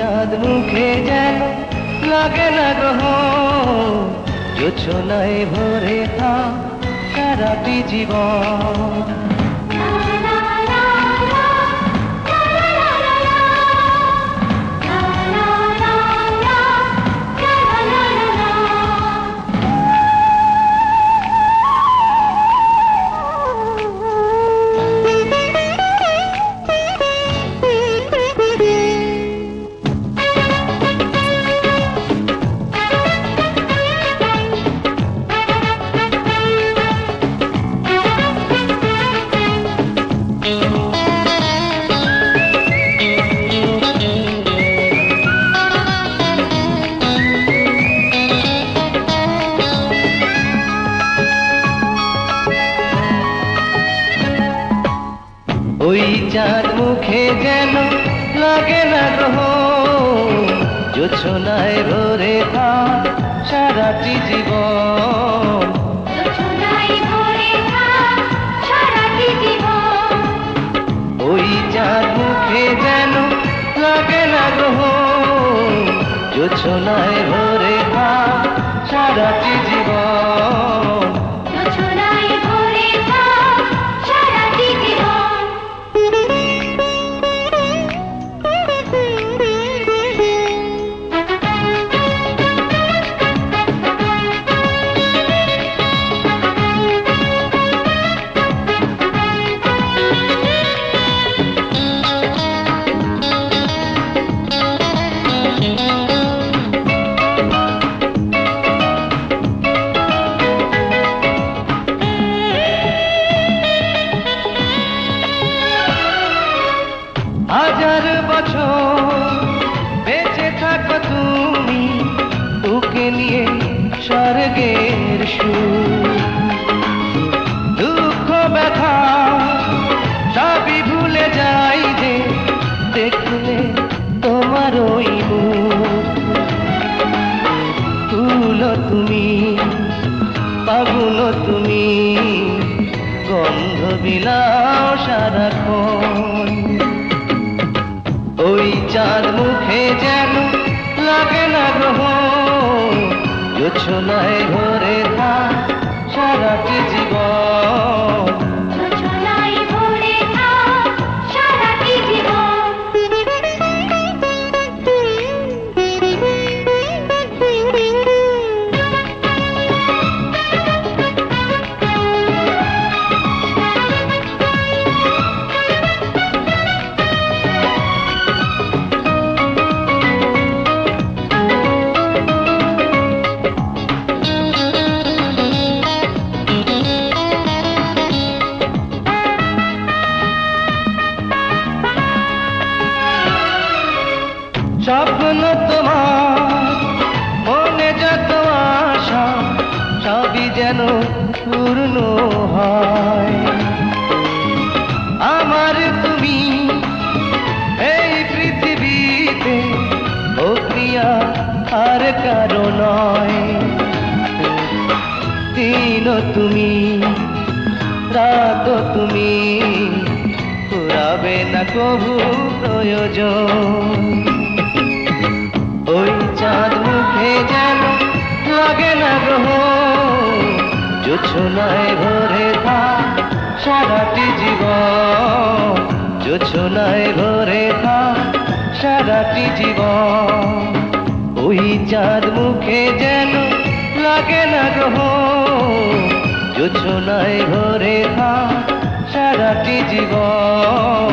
চাঁদ মুখে যেন লাগে না গ্রহ, জোছনায় ভরে থাক সারাটি জীবন। ওই চাঁদ মুখে যেন লাগে না গ্রহ, জোছনায় ভরে থাক সারাটি জীবন। ওই চাঁদ মুখে যেন লাগে না গ্রহ, জোছনায় ভরে থাক সারাটি জীবন। হাজার বছর বেঁচে থাকো তুমি, তোকে নিয়ে স্বর্গের সুর। দুঃখ ব্যথা সবই ভুলে যাই যে দেখলে তোমার ওই মুখ। ফুল তুমি, ফাগুন তুমি, গন্ধ বিলাও সারাক্ষণ। ওই চাঁদ মুখে যেন লাগে না গ্রহ, জোছনায় ভরে থাক সারাটি জীবন। স্বপ্ন তোমার মনে যত আশা, সবই যেন পূর্ণ হয়। আমার তুমি এই পৃথিবীতে, ও প্রিয়া আর কারো নয়। দিন তুমি, রাত তুমি, ফুরাবে না কবু প্রয়োজন। ওই চাঁদ মুখে যেন লাগে না গ্রহ, জোছনায় ভরে থাক সারাটি জীবন। জোছনায় ভরে থাক সারাটি জীবন। ওই চাঁদ মুখে যেন লাগে না গ্রহ, জোছনায় ভরে থাক সারাটি জীবন।